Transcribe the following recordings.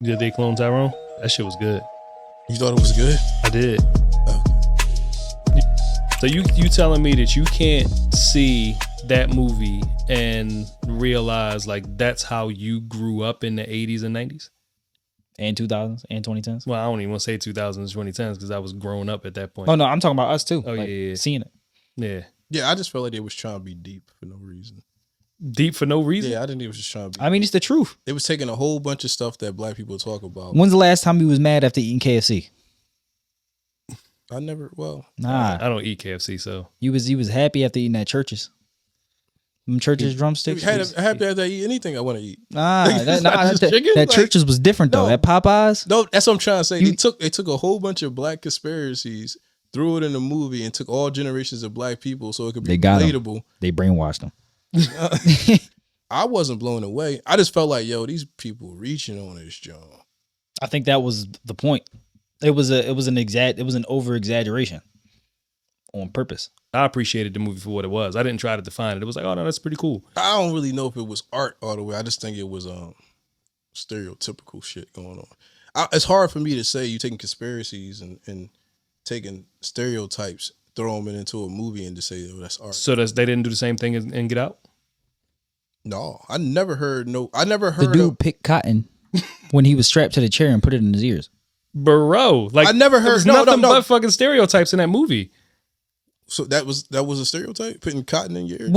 Did they clone Tyrone? That shit was good. You thought it was good? I did. Okay. So you telling me that you can't see that movie and realize like that's how you grew up in the 80s and 90s? And 2000s and 2010s? Well, I don't even want to say 2000s and 2010s because I was growing up at that point. Oh, no, I'm talking about us too. Oh, like, yeah. Seeing it. Yeah. Yeah, I just felt like they was trying to be deep for no reason. Deep for no reason? Yeah, I think it was just trying to be. I mean, it's the truth. It was taking a whole bunch of stuff that black people talk about. When's the last time you was mad after eating KFC? I never, well. Nah. I don't eat KFC, so. You was happy after eating at Church's. Them Church's drumsticks? Happy after I eat anything I want to eat. That Church's was different though. No. That Popeyes? No, that's what I'm trying to say. They took a whole bunch of black conspiracies, threw it in a movie, and took all generations of black people so it could be relatable. They brainwashed them. I wasn't blown away. I just felt like, yo, these people reaching on this, John. I think that was the point. It was an over exaggeration on purpose. I appreciated the movie for what it was. I didn't try to define it. It was like, oh no, that's pretty cool. I don't really know if it was art all the way. I just think it was stereotypical shit going on. It's hard for me to say you taking conspiracies and taking stereotypes, throw them into a movie and to say, oh, that's art. So they didn't do the same thing in Get Out? No, I never heard the dude picked cotton when he was strapped to the chair and put it in his ears. Bro, like I never heard nothing but fucking stereotypes in that movie. So that was a stereotype, putting cotton in your ear?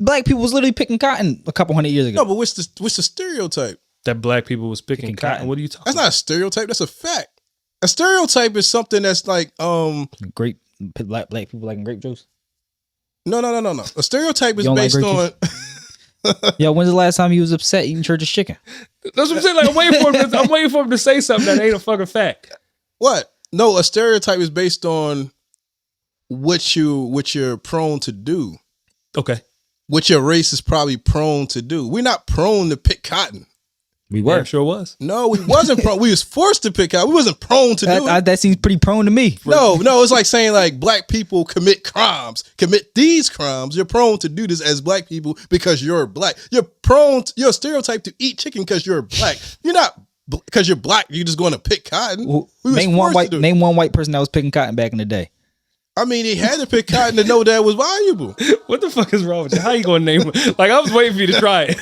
Black people was literally picking cotton a couple hundred years ago. No, but what's the stereotype? That black people was picking cotton. What are you talking That's not a stereotype, that's a fact. A stereotype is something that's like grape black people liking grape juice. No. A stereotype is based on Yeah, when's the last time you was upset eating Church's chicken? That's what I'm saying. Like I'm waiting for him to say something that ain't a fucking fact. What? No, a stereotype is based on what you're prone to do. Okay. What your race is probably prone to do. We're not prone to pick cotton. We were. Yeah, sure was. No, we wasn't prone. We was forced to pick cotton. We wasn't prone to do it. That seems pretty prone to me. No, it's like saying like black people commit these crimes. You're prone to do this as black people because you're black. You're a stereotype to eat chicken because you're black. You're not because you're black. You're just going to pick cotton. Well, name one white person that was picking cotton back in the day. I mean, he had to pick cotton to know that it was valuable. What the fuck is wrong with you? How you gonna name it? Like I was waiting for you to try it.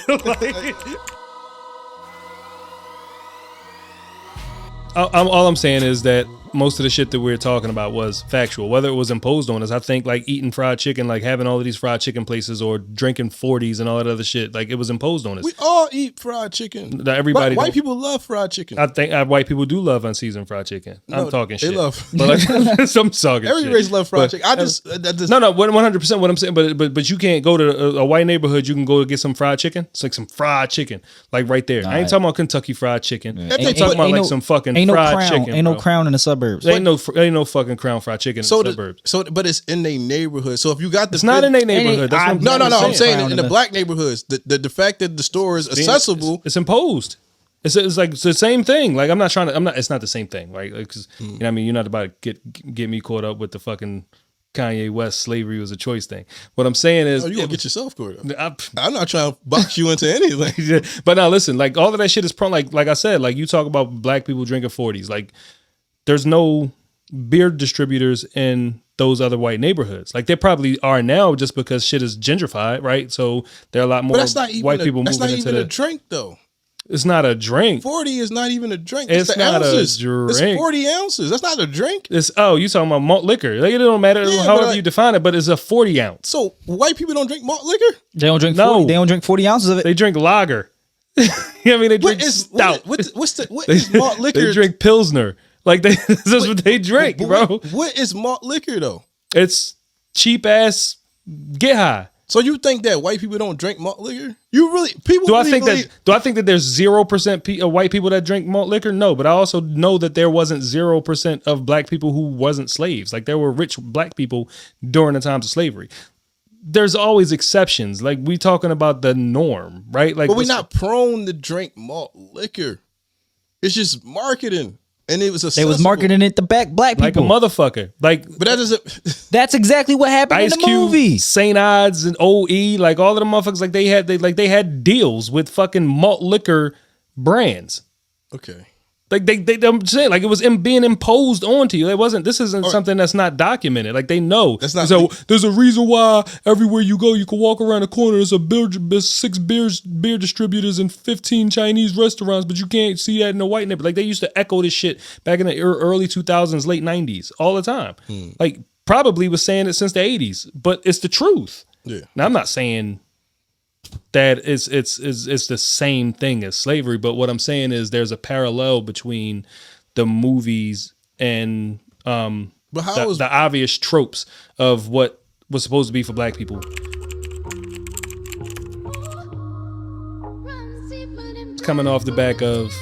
All I'm saying is that most of the shit that we were talking about was factual. Whether it was imposed on us, I think like eating fried chicken, like having all of these fried chicken places or drinking 40s and all that other shit, like it was imposed on us. We all eat fried chicken. Everybody, white people love fried chicken. I think white people do love unseasoned fried chicken. No, I'm talking shit. They love. But like, some talking Every shit. race love fried chicken. No, 100% what I'm saying. But you can't go to a white neighborhood. You can go to get some fried chicken. It's like some fried chicken, like right there. I ain't talking about Kentucky fried chicken. I'm talking about like some fucking fried chicken. Ain't no Crown in the suburbs. Ain't no fucking Crown fried chicken in the suburbs. But it's in their neighborhood. So if you got it's not in their neighborhood. No. I'm saying in the black neighborhoods, the fact that the store is accessible, it's imposed. It's like it's the same thing. Like it's not the same thing, right? Because you know what I mean, you're not about to get me caught up with the fucking Kanye West slavery was a choice thing. What I'm saying is, you gonna get yourself caught up. I'm not trying to box you into anything. But now listen, like all of that shit is prone. Like I said, like you talk about black people drinking 40s. Like there's no beer distributors in those other white neighborhoods. Like they probably are now just because shit is gentrified, right? So there are a lot more white people moving into That's not even a drink though. It's not a drink. 40 is not even a drink. It's not ounces. A drink. It's 40 ounces. That's not a drink. You talking about malt liquor. Like, it don't matter however you define it, but it's a 40 ounce. So white people don't drink malt liquor? They don't drink 40, they don't drink 40 ounces of it. They drink lager. You know what I mean? They drink stout. What is malt liquor? They drink Pilsner. Like that's what they drink, bro. What is malt liquor though? It's cheap ass get high. So you think that white people don't drink malt liquor? Do I think that there's 0% of white people that drink malt liquor? No, but I also know that there wasn't 0% of black people who wasn't slaves. Like there were rich black people during the times of slavery. There's always exceptions. Like we talking about the norm, right? Like, but we're not prone to drink malt liquor. It's just marketing. And it was accessible. They was marketing it to black people like a motherfucker. Like, but that doesn't. That's exactly what happened Ice in the movie. St. Ides and OE, like all of the motherfuckers, like they had deals with fucking malt liquor brands. Okay. Like I'm saying, like it was being imposed onto you. It wasn't. This isn't something that's not documented. Like they know. That's not. So there's a reason why everywhere you go, you can walk around the corner. There's 6 beer distributors and 15 Chinese restaurants, but you can't see that in the white neighborhood. Like they used to echo this shit back in the early 2000s, late 90s, all the time. Like probably was saying it since the 80s, but it's the truth. Yeah. Now I'm not saying that it's the same thing as slavery, but what I'm saying is there's a parallel between the movies and But how was the obvious tropes of what was supposed to be for black people. It's coming off the back of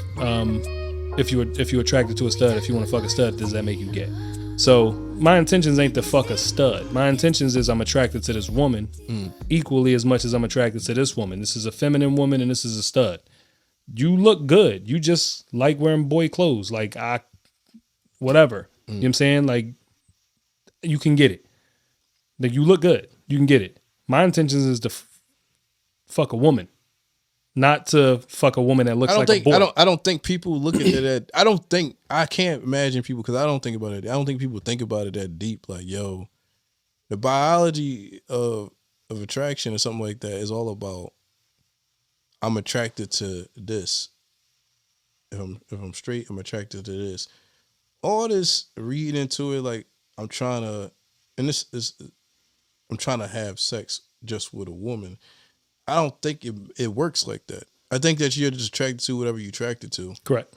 if you're attracted to a stud, if you want to fuck a stud, does that make you gay? So my intentions ain't to fuck a stud. My intentions is I'm attracted to this woman equally as much as I'm attracted to this woman. This is a feminine woman and this is a stud. You look good. You just like wearing boy clothes. Like whatever. You know what I'm saying? Like you can get it. Like you look good. You can get it. My intentions is to fuck a woman. Not to fuck a woman that looks like a boy. I don't think people look at it. I can't imagine people because I don't think about it. I don't think people think about it that deep. Like, yo, the biology of attraction or something like that is all about. I'm attracted to this. If I'm straight, I'm attracted to this. All this reading into it, like I'm trying to, and this is, I'm trying to have sex just with a woman. I don't think it works like that. I think that you're just attracted to whatever you're attracted to. Correct.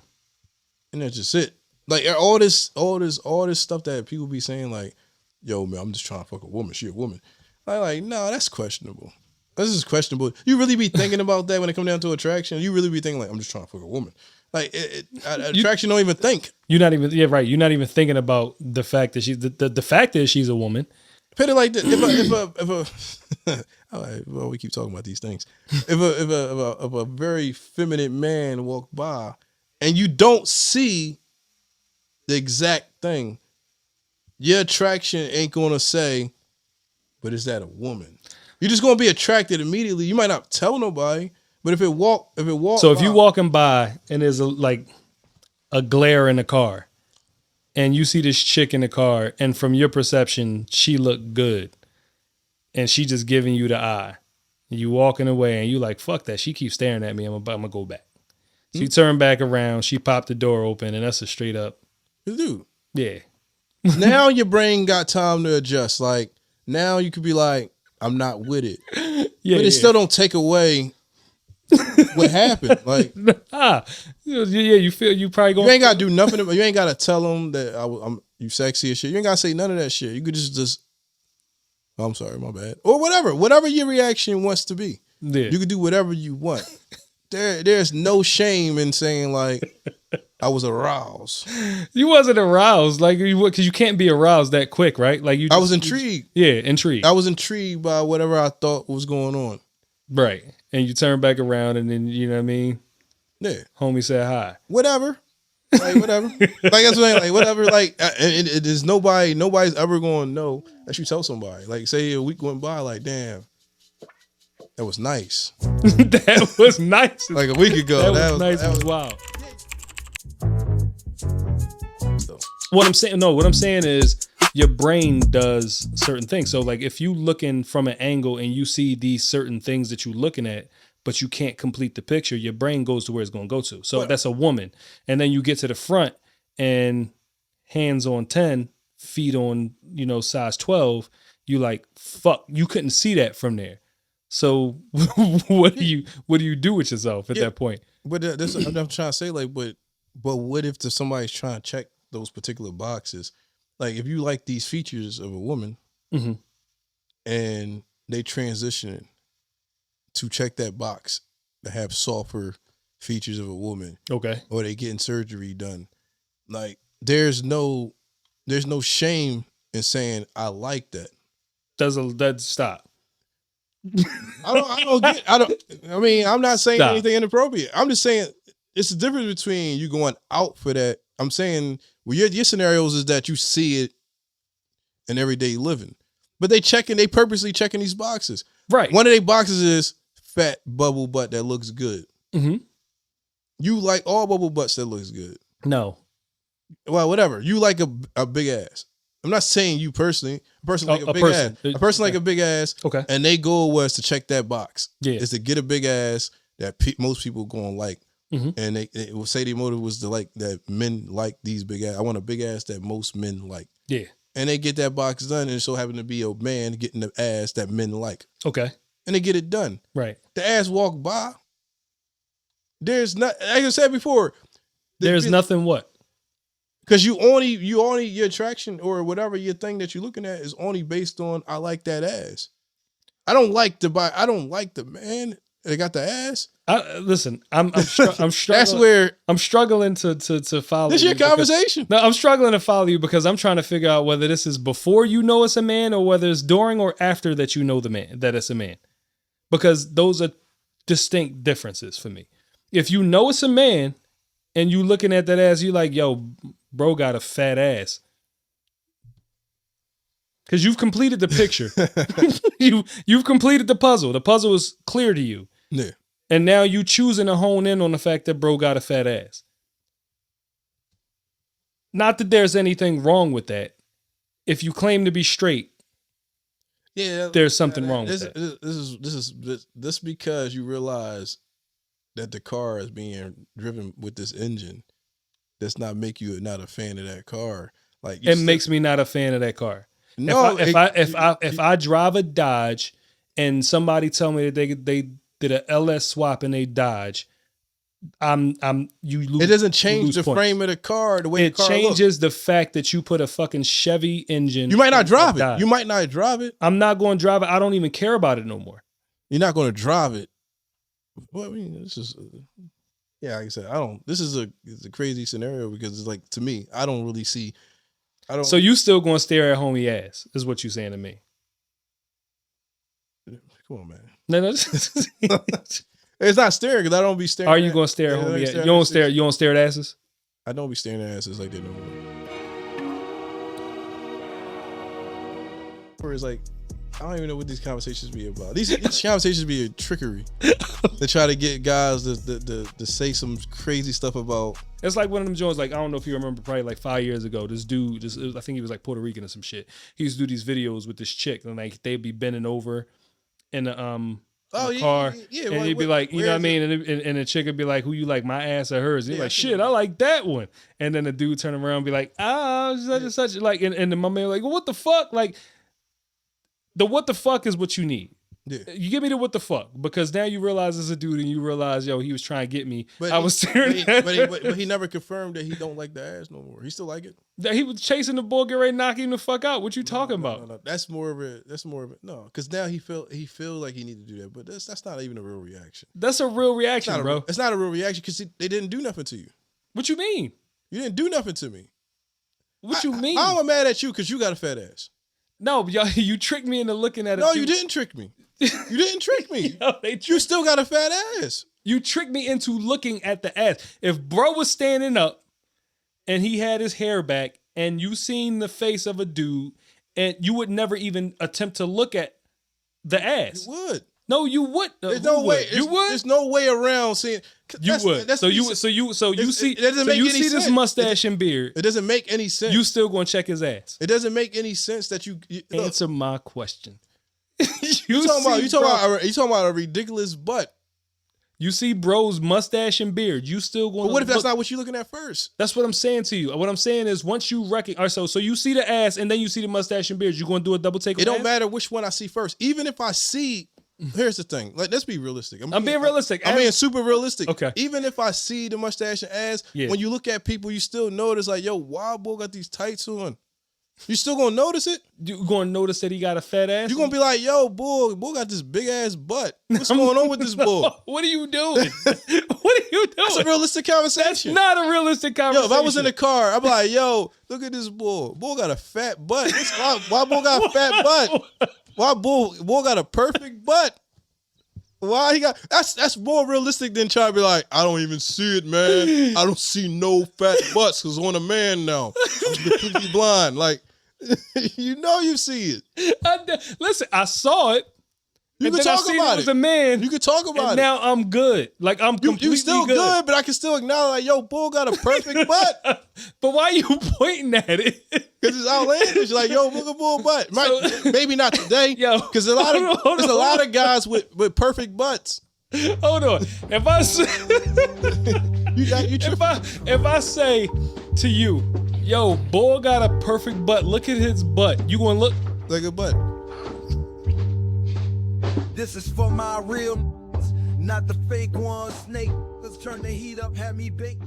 And that's just it. Like all this stuff that people be saying, like, yo, man, I'm just trying to fuck a woman. She a woman. Like, no, that's questionable. This is questionable. You really be thinking about that when it comes down to attraction? You really be thinking like, I'm just trying to fuck a woman. Like attraction don't even think. You're not even You're not even thinking about the fact that the fact is she's a woman. Put it like this: well, we keep talking about these things. If a very feminine man walk by, and you don't see the exact thing, your attraction ain't gonna say, "But is that a woman?" You're just gonna be attracted immediately. You might not tell nobody, but if it walk. So if you walking by and there's a glare in the car, and you see this chick in the car, and from your perception, she looked good, and she just giving you the eye, and you walking away, and you like, fuck that, she keeps staring at me, I'm gonna go back. So you turn back around, she popped the door open, and that's a straight up. Dude. Yeah. Now your brain got time to adjust. Like, now you could be like, I'm not with it. Yeah, but it still don't take away what happened. Like, you feel you probably going. You ain't gotta do nothing. You ain't gotta tell them that I'm you sexy as shit. You ain't gotta say none of that shit. You could just. Oh, I'm sorry, my bad, or whatever your reaction wants to be. Yeah. You could do whatever you want. There's no shame in saying like I was aroused. You wasn't aroused, like because you can't be aroused that quick, right? Like I was intrigued. Intrigued. I was intrigued by whatever I thought was going on. Right. And you turn back around and then, you know what I mean? Yeah. Homie said hi. Whatever. Like, whatever. Like, that's what I'm like, whatever. Like, it is nobody's ever going to know unless you tell somebody. Like, say a week went by, like, damn, that was nice. That was nice. Like a week ago. That was nice. That was wild. What I'm saying is your brain does certain things. So like if you looking from an angle and you see these certain things that you're looking at, but you can't complete the picture, your brain goes to where it's going to go to. So that's a woman. And then you get to the front and hands on 10, feet on, size 12. You like, fuck, you couldn't see that from there. So what do you do with yourself at that point? But that's what I'm trying to say. Like, but what if somebody's trying to check those particular boxes? Like, if you like these features of a woman, mm-hmm. and they transition to check that box to have softer features of a woman, okay, or they getting surgery done, like there's no shame in saying I like that. That stop. I mean, I'm not saying Stop. anything inappropriate. I'm just saying it's the difference between you going out for that. I'm saying, well, your scenarios is that you see it in everyday living, but they purposely checking these boxes. Right. One of their boxes is fat bubble butt that looks good. Mm-hmm. You like all bubble butts that looks good. No. Well, whatever. You like a big ass. I'm not saying you personally. A person like a big person. ass. A person like a big ass. Okay. And their goal was to check that box. Yeah. Is to get a big ass that most people gonna like. Mm-hmm. And they will say their motive was to like that men like these big ass. I want a big ass that most men like. Yeah. And they get that box done, and it so happen to be a man getting the ass that men like. Okay. And they get it done. Right. The ass walk by. There's not, like I said before. There's nothing what? Because you only your attraction or whatever your thing that you're looking at is only based on I like that ass. I don't like the man that got the ass. Listen, I'm struggling. That's where I'm struggling to follow. This your conversation. No, I'm struggling to follow you because I'm trying to figure out whether this is before you know it's a man or whether it's during or after that you know that it's a man. Because those are distinct differences for me. If you know it's a man and you looking at that ass, you like, yo, bro got a fat ass. Because you've completed the picture. You've completed the puzzle. The puzzle is clear to you. Yeah. And now you choosing to hone in on the fact that bro got a fat ass. Not that there's anything wrong with that. If you claim to be straight, yeah, there's something wrong with that. This because you realize that the car is being driven with this engine does not make you not a fan of that car. Like it makes me not a fan of that car. No, if I drive a Dodge and somebody tell me that they did a LS swap in a Dodge, you lose. It doesn't change the points. frame of the car. The way it the car changes the fact that you put a fucking Chevy engine. You might not drive it. You might not drive it. I'm not going to drive it. I don't even care about it no more. You're not going to drive it. Well, I mean, this is, yeah, like I said, this is it's a crazy scenario because it's like, to me, I don't really see, So you still going to stare at homie ass is what you saying to me. Come on, man. No. It's not staring because I don't be staring. Are you going to stare at homie ass? You don't stare at asses? I don't be staring at asses like that no more. Where it's like, I don't even know what these conversations be about. These conversations be a trickery. They try to get guys to say some crazy stuff about. It's like one of them joints. Like I don't know if you remember, probably like 5 years ago, this dude, I think he was like Puerto Rican or some shit. He used to do these videos with this chick, and like they'd be bending over in the car, and he'd be like, you know what I mean, and the chick would be like, "Who you like, my ass or hers?" And he's like, "Shit, I like that one." And then the dude turn around and be like, such and such, like, and then my man like, well, "What the fuck?" Like, the what the fuck is what you need. Yeah. You give me the what the fuck because now you realize it's a dude and you realize, yo, he was trying to get me. But I was staring at but he never confirmed that he don't like the ass no more. He still like it. That he was chasing the bull, get ready to knock him the fuck out. What you talking about? No. That's more of it. No, because now he feel like he need to do that, but that's not even a real reaction. That's a real reaction, bro. It's not a real reaction because they didn't do nothing to you. What you mean? You didn't do nothing to me. What you mean? I'm mad at you because you got a fat ass. No, y'all, you tricked me into looking at it. No, you didn't trick me. You didn't trick me. You still got a fat ass. You tricked me into looking at the ass. If bro was standing up and he had his hair back and you seen the face of a dude and you would never even attempt to look at the ass. You would. No, you would. There's no way. You would. There's no way around seeing. You would. So you see this mustache and beard. It doesn't make any sense. You still gonna check his ass? It doesn't make any sense that you answer my question. you talking about a ridiculous butt. You see bro's mustache and beard. You still going? But what if that's not what you're looking at first? That's what I'm saying to you. What I'm saying is once you recognize, so you see the ass and then you see the mustache and beard. You going to do a double take? It don't matter which one I see first. Even if I see, here's the thing. Like, let's be realistic. I'm being realistic. I'm being super realistic. Okay. Even if I see the mustache and ass, when you look at people, you still notice like, yo, why boy got these tights on? You still gonna notice it? You gonna notice that he got a fat ass? You gonna be like, yo, boy got this big ass butt. What's going on with this boy? What are you doing? What are you doing? That's a realistic conversation. That's not a realistic conversation. Yo, if I was in the car, I'd be like, yo, look at this boy. Boy got a fat butt. Why boy got a fat butt? Why boy got a perfect butt? Why he got that's more realistic than trying to be like, I don't even see it, man. I don't see no fat butts because I'm a man now. I'm completely blind. Like, you see it. Listen, I saw it. You and can then I talk seen about it was it. a man. You can talk about and it. now I'm good. Like I'm completely You still good, but I can still acknowledge, like, yo, Bull got a perfect butt. But why are you pointing at it? Because it's outlandish. Like, yo, look at Bull butt. Maybe not today. Yo, because a lot of guys with perfect butts. Hold on. If I say, if I say to you, yo, Bull got a perfect butt. Look at his butt. You gonna look like a butt? This is for my real, not the fake ones. Snake, let's turn the heat up, have me baked.